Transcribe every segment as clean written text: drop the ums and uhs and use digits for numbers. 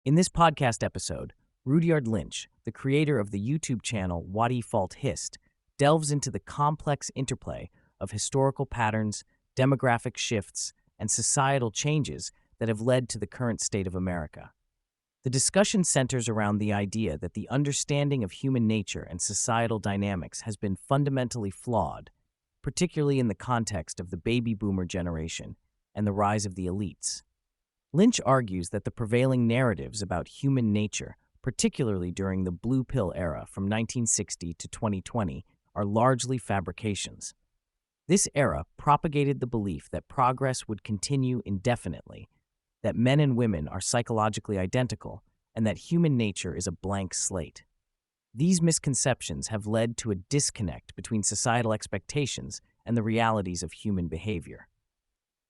In this podcast episode, Rudyard Lynch, the creator of the YouTube channel WhatifaltHist, delves into the complex interplay of historical patterns, demographic shifts, and societal changes that have led to the current state of America. The discussion centers around the idea that the understanding of human nature and societal dynamics has been fundamentally flawed, particularly in the context of the baby boomer generation and the rise of the elites. Lynch argues that the prevailing narratives about human nature, particularly during the Blue Pill era from 1960 to 2020, are largely fabrications. This era propagated the belief that progress would continue indefinitely, that men and women are psychologically identical, and that human nature is a blank slate. These misconceptions have led to a disconnect between societal expectations and the realities of human behavior.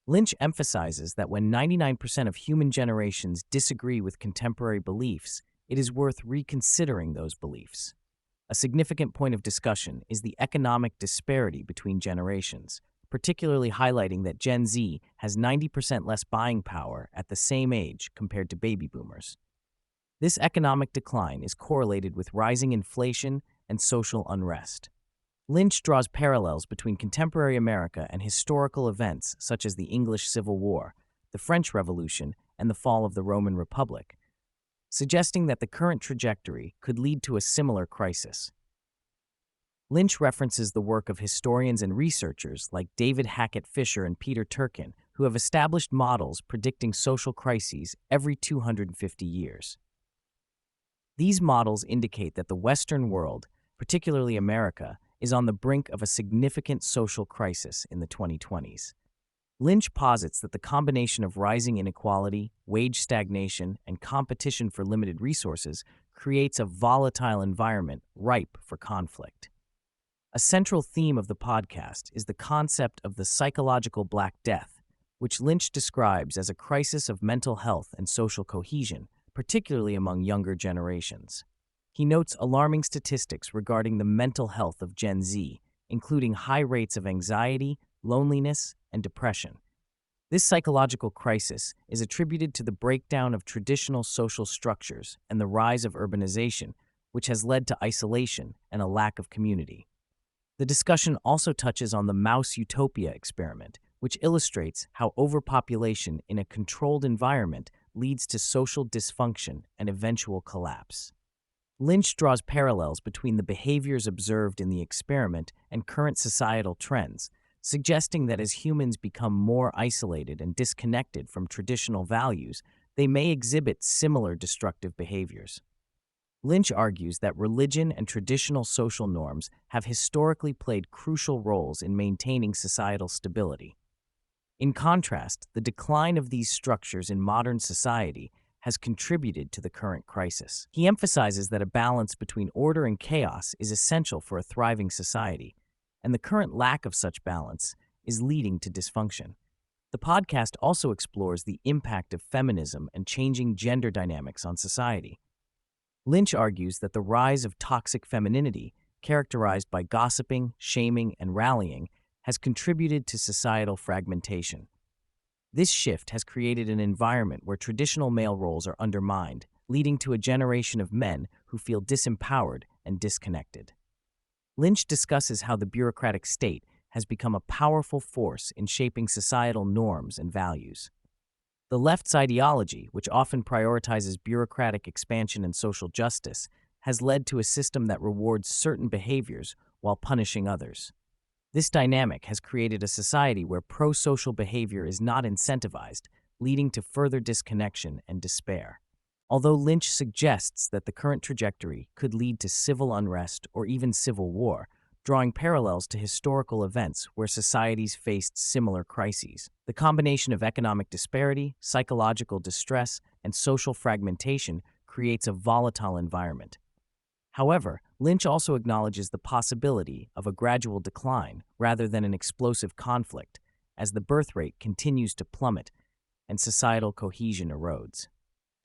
Lynch emphasizes that when 99% of human generations disagree with contemporary beliefs, it is worth reconsidering those beliefs. A significant point of discussion is the economic disparity between generations, particularly highlighting that Gen Z has 90% less buying power at the same age compared to baby boomers. This economic decline is correlated with rising inflation and social unrest. Lynch draws parallels between contemporary America and historical events such as the English Civil War, the French Revolution, and the fall of the Roman Republic, suggesting that the current trajectory could lead to a similar crisis. Lynch references the work of historians and researchers like David Hackett Fisher and Peter Turchin, who have established models predicting social crises every 250 years. These models indicate that the Western world, particularly America, is on the brink of a significant social crisis in the 2020s. Lynch posits that the combination of rising inequality, wage stagnation, and competition for limited resources creates a volatile environment ripe for conflict. A central theme of the podcast is the concept of the psychological Black Death, which Lynch describes as a crisis of mental health and social cohesion, particularly among younger generations. He notes alarming statistics regarding the mental health of Gen Z, including high rates of anxiety, loneliness, and depression. This psychological crisis is attributed to the breakdown of traditional social structures and the rise of urbanization, which has led to isolation and a lack of community. The discussion also touches on the mouse Utopia experiment, which illustrates how overpopulation in a controlled environment leads to social dysfunction and eventual collapse. Lynch draws parallels between the behaviors observed in the experiment and current societal trends, suggesting that as humans become more isolated and disconnected from traditional values, they may exhibit similar destructive behaviors. Lynch argues that religion and traditional social norms have historically played crucial roles in maintaining societal stability. In contrast, the decline of these structures in modern society has contributed to the current crisis. He emphasizes that a balance between order and chaos is essential for a thriving society, and the current lack of such balance is leading to dysfunction. The podcast also explores the impact of feminism and changing gender dynamics on society. Lynch argues that the rise of toxic femininity, characterized by gossiping, shaming, and rallying, has contributed to societal fragmentation. This shift has created an environment where traditional male roles are undermined, leading to a generation of men who feel disempowered and disconnected. Lynch discusses how the bureaucratic state has become a powerful force in shaping societal norms and values. The left's ideology, which often prioritizes bureaucratic expansion and social justice, has led to a system that rewards certain behaviors while punishing others. This dynamic has created a society where pro-social behavior is not incentivized, leading to further disconnection and despair. Although Lynch suggests that the current trajectory could lead to civil unrest or even civil war, drawing parallels to historical events where societies faced similar crises, the combination of economic disparity, psychological distress, and social fragmentation creates a volatile environment. However, Lynch also acknowledges the possibility of a gradual decline rather than an explosive conflict, as the birth rate continues to plummet and societal cohesion erodes.